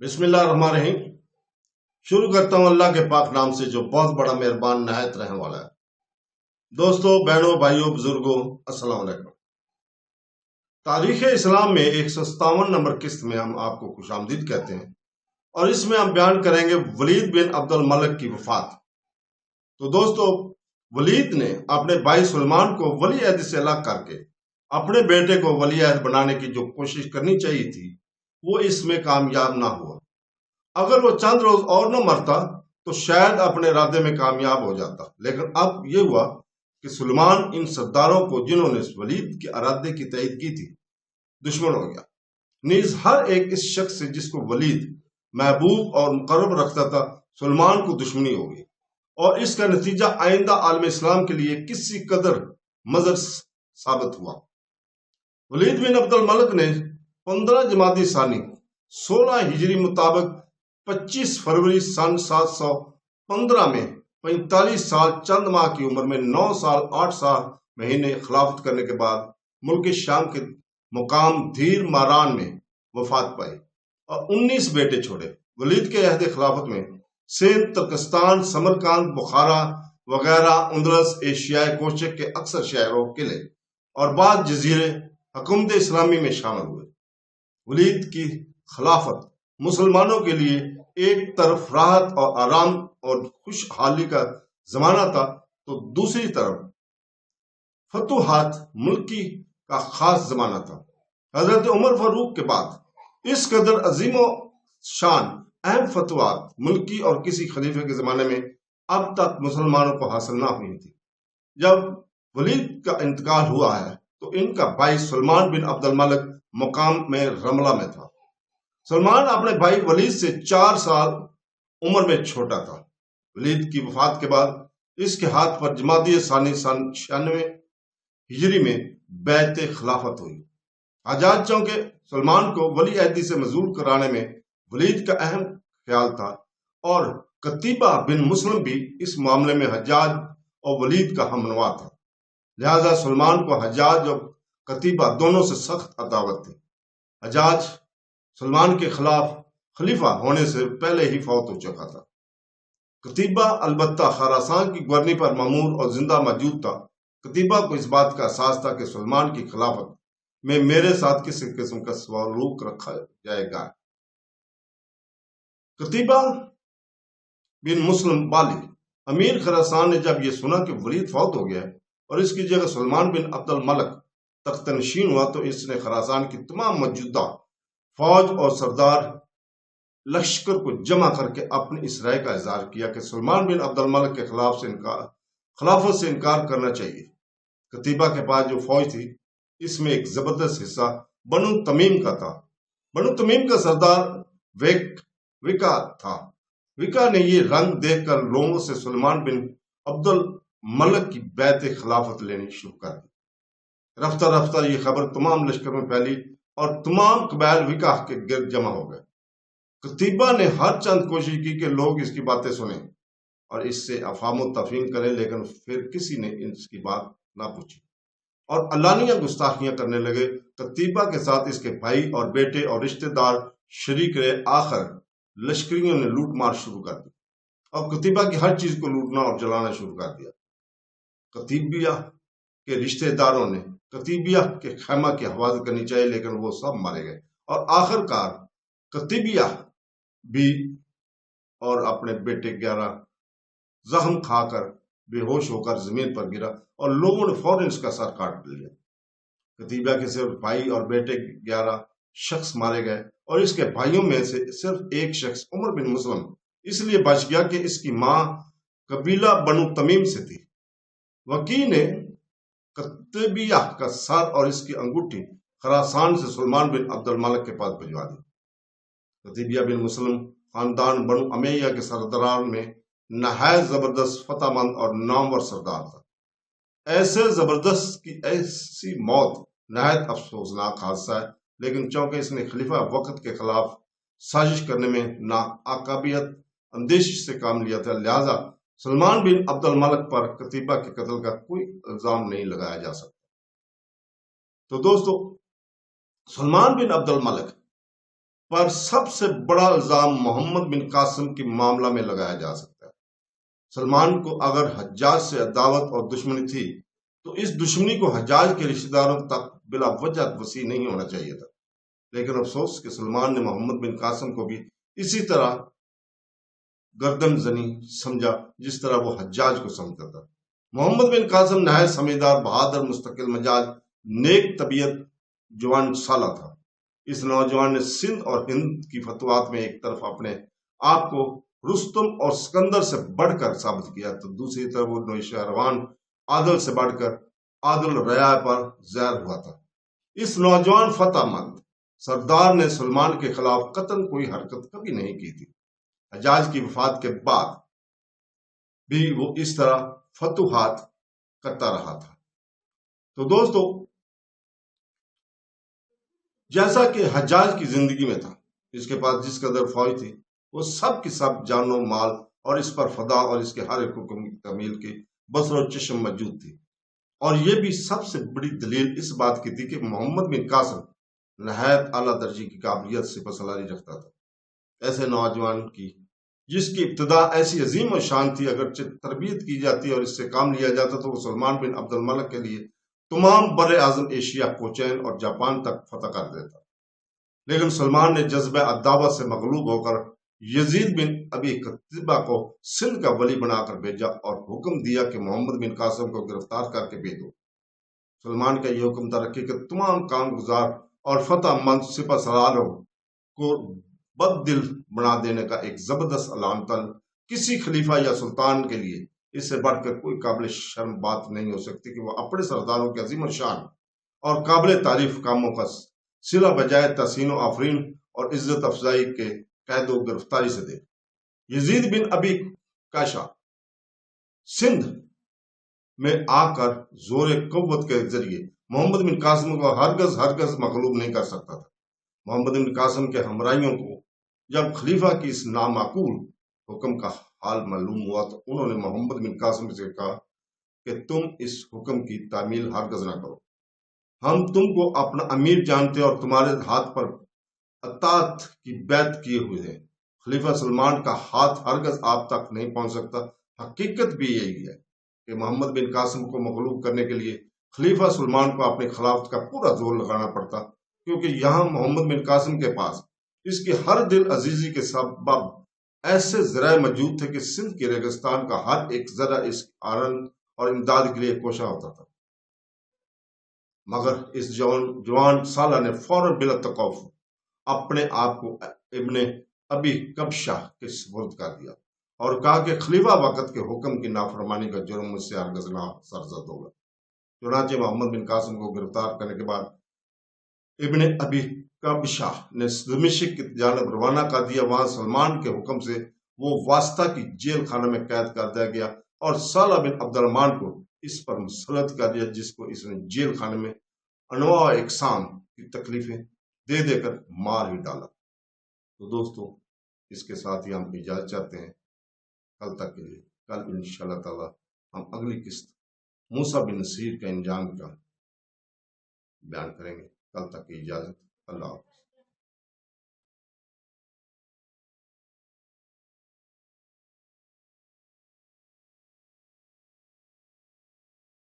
بسم اللہ الرحمن الرحیم۔ شروع کرتا ہوں اللہ کے پاک نام سے جو بہت بڑا مہربان نہایت رحم والا ہے۔ دوستو، بہنوں، بھائیوں، بزرگوں، السلام علیکم۔ تاریخ اسلام میں 157 نمبر قسط میں ہم آپ کو خوش آمدید کہتے ہیں، اور اس میں ہم بیان کریں گے ولید بن عبد الملک کی وفات۔ تو دوستو، ولید نے اپنے بھائی سلمان کو ولی عہد سے الگ کر کے اپنے بیٹے کو ولی عہد بنانے کی جو کوشش کرنی چاہیے تھی وہ اس میں کامیاب نہ ہوا۔ اگر وہ چند روز اور نہ مرتا تو شاید اپنے ارادے میں کامیاب ہو جاتا، لیکن اب یہ ہوا کہ سلمان ان سرداروں کو جنہوں نے ولید کے ارادے کی تائید کی تھی دشمن ہو گیا۔ نیز ہر ایک اس شخص سے جس کو ولید محبوب اور مقرب رکھتا تھا سلمان کو دشمنی ہو گئی، اور اس کا نتیجہ آئندہ عالم اسلام کے لیے کسی قدر مضر ثابت ہوا۔ ولید بن عبد الملک نے 15 جمادی ثانی 16 ہجری مطابق 25 فروری سن 715 میں 45 سال چند ماہ کی عمر میں 9 سال 8 سال مہینے خلافت کرنے کے بعد ملک شام کے مقام دھیر ماران میں وفات پائی اور 19 بیٹے چھوڑے۔ ولید کے عہد خلافت میں سندھ، ترکستان، سمرقند، بخارا وغیرہ اندلس ایشیائے کوچک کے اکثر شہروں، قلعے اور بعض جزیرے حکومت اسلامی میں شامل ہوئے۔ ولید کی خلافت مسلمانوں کے لیے ایک طرف راحت اور آرام اور خوشحالی کا زمانہ تھا تو دوسری طرف فتوحات ملکی کا خاص زمانہ تھا۔ حضرت عمر فاروق کے بعد اس قدر عظیم و شان اہم فتوحات ملکی اور کسی خلیفے کے زمانے میں اب تک مسلمانوں کو حاصل نہ ہوئی تھی۔ جب ولید کا انتقال ہوا ہے تو ان کا بھائی سلمان بن عبد الملک مقام میں رملہ میں تھا۔ سلمان اپنے بھائی ولید سے 4 سال عمر میں چھوٹا تھا۔ ولید کی وفات کے بعد اس کے ہاتھ پر جمادی ثانی سن 96 ہجری میں بیعت خلافت ہوئی۔ حجاج چونکہ سلمان کو ولی عہدی سے معزول کرانے میں ولید کا اہم خیال تھا، اور قتیبہ بن مسلم بھی اس معاملے میں حجاج اور ولید کا ہمنوا تھا، لہذا سلمان کو حجاج اور قتیبہ دونوں سے سخت عداوت تھی۔ حجاج سلمان کے خلاف خلیفہ ہونے سے پہلے ہی فوت ہو چکا تھا۔ قتیبہ البتہ خراسان کی گورنی پر مامور اور زندہ موجود تھا۔ قتیبہ کو اس بات کا احساس تھا کہ سلمان کی خلافت میں میرے ساتھ کسی قسم کا سلوک رکھا جائے گا۔ قتیبہ بن مسلم بالی امیر خراسان نے جب یہ سنا کہ ولید فوت ہو گیا اور اس کی جگہ سلمان بن عبد الملک تخت نشین ہوا تو اس نے خراسان کی تمام موجودہ فوج اور سردار لشکر کو جمع کر کے اپنے اس رائے کا اظہار کیا کہ سلمان بن عبد الملک کے خلافت سے انکار کرنا چاہیے۔ قتیبہ کے پاس جو فوج تھی اس میں ایک زبردست حصہ بنو تمیم کا تھا۔ بنو تمیم کا سردار وکا تھا۔ وکا نے یہ رنگ دیکھ کر لوگوں سے سلمان بن عبد الملک کی بیعت خلافت لینی شروع کر دی۔ رفتہ رفتہ یہ خبر تمام لشکر میں پھیلی اور تمام قبائل وکا کے گرد جمع ہو گئے۔ قتیبہ نے ہر چند کوشش کی کہ لوگ اس کی باتیں سنیں اور اس سے افہام و تفہیم کریں، لیکن پھر کسی نے اس کی بات نہ پوچھی اور علانیہ گستاخیاں کرنے لگے۔ قتیبہ کے ساتھ اس کے بھائی اور بیٹے اور رشتہ دار شریک رہے۔ آخر لشکریوں نے لوٹ مار شروع کر دی اور قتیبہ کی ہر چیز کو لوٹنا اور جلانا شروع کر دیا۔ قتیبیہ کے رشتہ داروں نے قتیبیہ کے خیمہ کی حفاظت کرنی چاہیے، لیکن وہ سب مارے گئے اور آخر کار قتیبیہ بھی اور اپنے بیٹے 11 زخم کھا کر بے ہوش ہو کر زمین پر گرا اور لوگوں نے فوراً اس کا سر کاٹ لیا۔ قتیبہ کے صرف بھائی اور بیٹے 11 شخص مارے گئے اور اس کے بھائیوں میں سے صرف ایک شخص عمر بن مسلم اس لیے بچ گیا کہ اس کی ماں قبیلہ بنو تمیم سے تھی۔ وکی نے قتیبیہ کا سر اور اس کی انگوٹھی خراسان سے سلمان بن عبد الملک کے پاس بھجوا دی۔ قتیبیہ بن مسلم خاندان بنو امیہ کے سرداران میں نہایت زبردست فتح مند اور نامور سردار تھا۔ ایسے زبردست کی ایسی موت نہایت افسوسناک حادثہ ہے، لیکن چونکہ اس نے خلیفہ وقت کے خلاف سازش کرنے میں ناکابیت اندیشی سے کام لیا تھا، لہذا سلمان بن عبد الملک پر قتیبہ کے قتل کا کوئی الزام نہیں لگایا جا سکتا۔ تو دوستو، سلمان بن عبد الملک پر سب سے بڑا الزام محمد بن قاسم کے معاملہ میں لگایا جا سکتا ہے۔ سلمان کو اگر حجاج سے عداوت اور دشمنی تھی تو اس دشمنی کو حجاج کے رشتہ داروں تک بلا وجہ وسیع نہیں ہونا چاہیے تھا، لیکن افسوس کہ سلمان نے محمد بن قاسم کو بھی اسی طرح گردن زنی سمجھا جس طرح وہ حجاج کو سمجھتا تھا۔ محمد بن قاسم نہایت سمجھدار، بہادر، مستقل مزاج، نیک طبیعت جوان سالہ تھا۔ اس نوجوان نے سندھ اور ہند کی فتوحات میں ایک طرف اپنے آپ کو رستم اور سکندر سے بڑھ کر ثابت کیا تو دوسری طرف وہ نوشیروان عادل سے بڑھ کر عادل ریا پر زیر ہوا تھا۔ اس نوجوان فتح مند سردار نے سلمان کے خلاف قطعاً کوئی حرکت کبھی نہیں کی تھی۔ حجاج کی وفات کے بعد بھی وہ اس طرح فتوحات کرتا رہا تھا۔ تو دوستو، جیسا کہ حجاج کی زندگی میں تھا، اس کے پاس جس قدر فوج تھی وہ سب کی سب جان و مال اور اس پر فدا اور اس کے ہر ایک حکم کی تعمیل کی بصر و چشم موجود تھی، اور یہ بھی سب سے بڑی دلیل اس بات کی تھی کہ محمد بن قاسم نہایت اعلیٰ درجے کی قابلیت سے سلاری رکھتا تھا۔ ایسے نوجوان کی جس کی ابتدا ایسی عظیم و شان تھی، اگرچہ تربیت کی جاتی اور اس سے کام لیا جاتا تو وہ سلمان بن عبد الملک کے لیے تمام بر اعظم ایشیا، کوچین اور جاپان تک فتح کر دیتا، لیکن سلمان نے جذبہ عداوت سے مغلوب ہو کر یزید بن ابی قتیبہ کو سندھ کا ولی بنا کر بھیجا اور حکم دیا کہ محمد بن قاسم کو گرفتار کر کے بھیجو۔ سلمان کا یہ حکم تھا کہ تمام کام گزار اور فتح مند سپہ سالاروں کو بد دل بنا دینے کا ایک زبردست اعلان تھا۔ کسی خلیفہ یا سلطان کے لیے اس سے بڑھ کر کوئی قابل شرم بات نہیں ہو سکتی کہ وہ اپنے سرداروں کے عظیم الشان اور قابل تعریف کاموں کا صلہ بجائے تحسین و آفرین اور عزت افزائی کے قید و گرفتاری سے دے۔ یزید بن ابی کاشا سندھ میں آ کر زور قوت کے ذریعے محمد بن قاسم کو ہرگز مغلوب نہیں کر سکتا تھا۔ محمد بن قاسم کے ہمراہیوں کو جب خلیفہ کی اس نامعقول حکم کا حال معلوم ہوا تو انہوں نے محمد بن قاسم سے کہا کہ تم اس حکم کی تعمیل ہرگز نہ کرو، ہم تم کو اپنا امیر جانتے اور تمہارے ہاتھ پر اطاعت کی بیعت کیے ہوئے ہیں۔ خلیفہ سلمان کا ہاتھ ہرگز آپ تک نہیں پہنچ سکتا۔ حقیقت بھی یہی ہے کہ محمد بن قاسم کو مغلوب کرنے کے لیے خلیفہ سلمان کو اپنی خلافت کا پورا زور لگانا پڑتا، کیونکہ یہاں محمد بن قاسم کے پاس اس کی ہر دل عزیزی کے سبب ایسے ذرائع موجود تھے کہ سندھ کے ریگستان کا ہر ایک ذرہ اس آنند اور امداد کے لیے کوشاں ہوتا تھا۔ مگر اس جوان سالہ نے فوراً بلا توقف اپنے آپ کو ابن ابی کبشہ کے سپرد کر دیا اور کہا کہ خلیفہ وقت کے حکم کی نافرمانی کا جرم مجھ سے ہرگز نہ سرزد ہوگا۔ چنانچہ محمد بن قاسم کو گرفتار کرنے کے بعد ابن ابی کبشہ نے دمشق کی جانب روانہ کر دیا۔ وہاں سلمان کے حکم سے وہ واسطہ کی جیل خانہ میں قید کر دیا گیا اور سالہ بن عبد الرحمن کو اس پر مسلط کر دیا، جس کو اس نے جیل خانے میں انواع اقسام کی تکلیفیں دے دے کر مار ہی ڈالا۔ تو دوستو، اس کے ساتھ ہی ہم اجازت چاہتے ہیں کل تک کے لیے۔ کل انشاءاللہ تعالی ہم اگلی قسط موسیٰ بن نصیر کا انجام کا بیان کریں گے۔ کل تک کی اجازت، اللہ حافظ۔